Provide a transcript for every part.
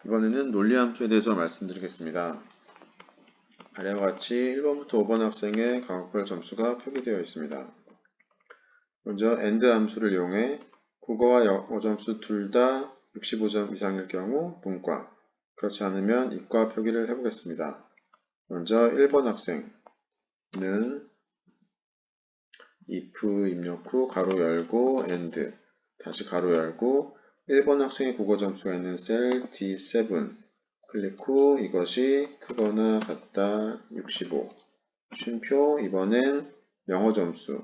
이번에는 논리함수에 대해서 말씀드리겠습니다. 아래와 같이 1번부터 5번 학생의 과학별 점수가 표기되어 있습니다. 먼저 AND 함수를 이용해 국어와 영어 점수 둘 다 65점 이상일 경우 문과, 그렇지 않으면 이과 표기를 해보겠습니다. 먼저 1번 학생은 if 입력 후 가로 열고 AND 다시 가로 열고 1번 학생의 국어 점수가 있는 셀 D7 클릭 후 이것이 크거나 같다 65 쉼표. 이번엔 영어 점수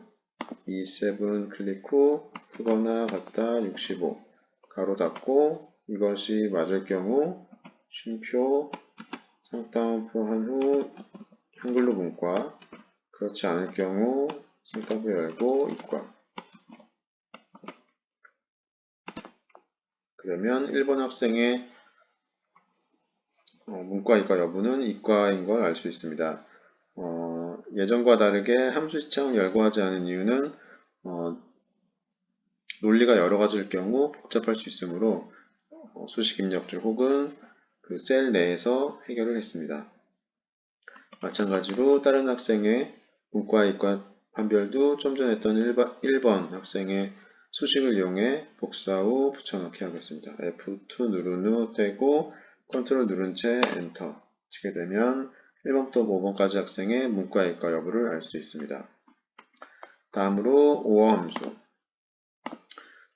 E7 클릭 후 크거나 같다 65 가로 닫고 이것이 맞을 경우 쉼표 쌍따옴표 한 후 한글로 문과, 그렇지 않을 경우 쌍따옴표 열고 이과. 그러면 1번 학생의 문과 이과 여부는 이과인 걸 알 수 있습니다. 예전과 다르게 함수 시창을 열거하지 않은 이유는 논리가 여러 가지일 경우 복잡할 수 있으므로 수식 입력줄 혹은 그 셀 내에서 해결을 했습니다. 마찬가지로 다른 학생의 문과 이과 판별도 좀 전에 했던 1번 학생의 수식을 이용해 복사 후 붙여넣기 하겠습니다. F2 누른 후 떼고 컨트롤 누른 채 엔터 치게 되면 1번부터 5번까지 학생의 문과 이과 여부를 알 수 있습니다. 다음으로 오어 함수.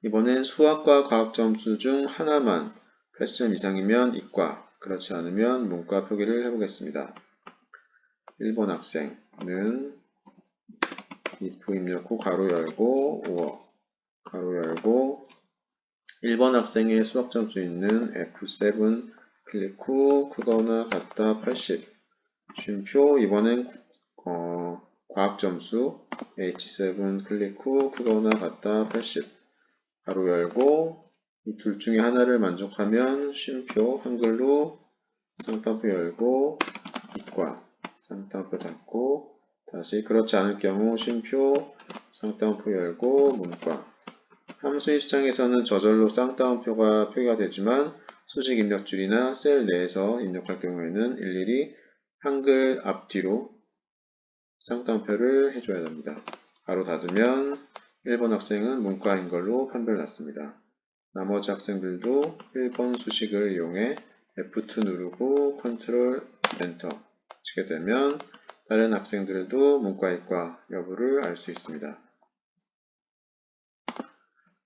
이번엔 수학과 과학 점수 중 하나만 80점 이상이면 이과, 그렇지 않으면 문과 표기를 해보겠습니다. 1번 학생은 if 입력 후 가로 열고 5억 가로 열고 1번 학생의 수학 점수 있는 F7 클릭 후 크거나 같다 80 쉼표. 이번엔 과학 점수 H7 클릭 후 크거나 같다 80 가로 열고 이 둘 중에 하나를 만족하면 쉼표 한글로 쌍따옴표 열고 이과 쌍따옴표 닫고 다시 그렇지 않을 경우 쉼표 쌍따옴표 열고 문과. 함수 시창에서는 저절로 쌍따옴표가 표기가 되지만 수식 입력줄이나 셀 내에서 입력할 경우에는 일일이 한글 앞뒤로 쌍따옴표를 해줘야 됩니다. 가로 닫으면 1번 학생은 문과인 걸로 판별났습니다. 나머지 학생들도 1번 수식을 이용해 F2 누르고 컨트롤 엔터 치게 되면 다른 학생들도 문과 이과 여부를 알 수 있습니다.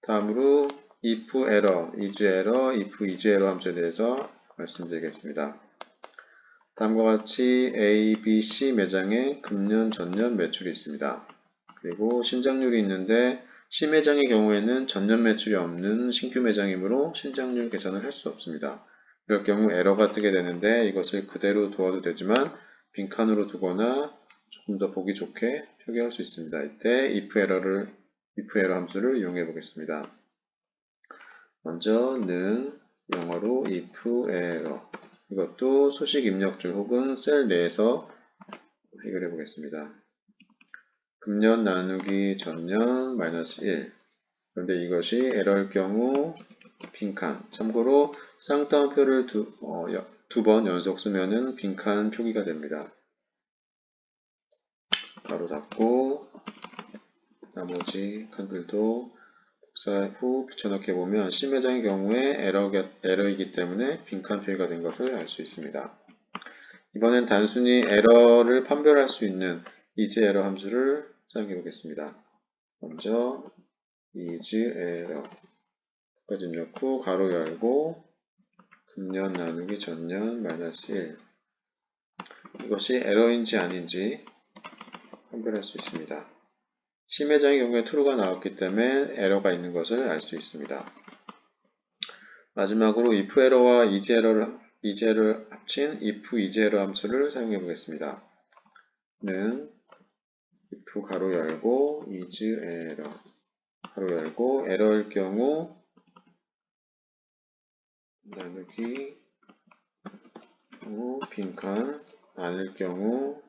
다음으로 if error, is error, if is error 함수에 대해서 말씀드리겠습니다. 다음과 같이 A, B, C 매장에 금년, 전년 매출이 있습니다. 그리고 신장률이 있는데 C 매장의 경우에는 전년 매출이 없는 신규 매장이므로 신장률 계산을 할 수 없습니다. 이럴 경우 에러가 뜨게 되는데 이것을 그대로 두어도 되지만 빈칸으로 두거나 조금 더 보기 좋게 표기할 수 있습니다. 이때 if error 함수를 이용해 보겠습니다. 먼저는 영어로 if error, 이것도 수식 입력줄 혹은 셀 내에서 해결해 보겠습니다. 금년 나누기 전년 마이너스 1. 그런데 이것이 에러일 경우 빈칸. 참고로 쌍따옴표를 두 번 연속 쓰면은 빈칸 표기가 됩니다. 바로 닫고 나머지 칸들도 복사 후 붙여넣기 해보면 C 매장의 경우에 에러이기 때문에 빈칸 표기가 된 것을 알 수 있습니다. 이번엔 단순히 에러를 판별할 수 있는 is error 함수를 사용해 보겠습니다. 먼저 is error 까지 입력 후 가로 열고 금년 나누기 전년 마이너스 1. 이것이 에러인지 아닌지 판별할 수 있습니다. C 매장의 경우에 true가 나왔기 때문에 에러가 있는 것을 알 수 있습니다. 마지막으로 if error와 is error를 합친 if is error 함수를 사용해 보겠습니다. 는 if 가로 열고 is error 가로 열고 에러일 경우 나누기 빈칸 아닐 경우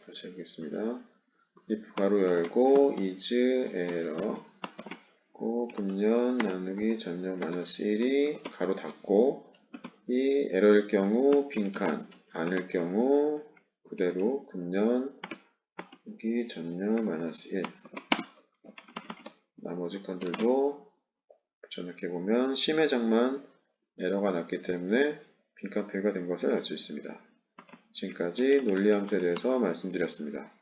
다시 해보겠습니다. if 가로 열고 is error 금년 나누기 전년 마이너스 1이 가로 닫고 이 에러일 경우 빈칸, 아닐 경우 그대로 금년 나누기 전년 마이너스 1 나머지 칸들도 붙여넣기해보면 심해장만 에러가 났기 때문에 빈칸 표기가 된 것을 알 수 있습니다. 지금까지 논리함수에 대해서 말씀드렸습니다.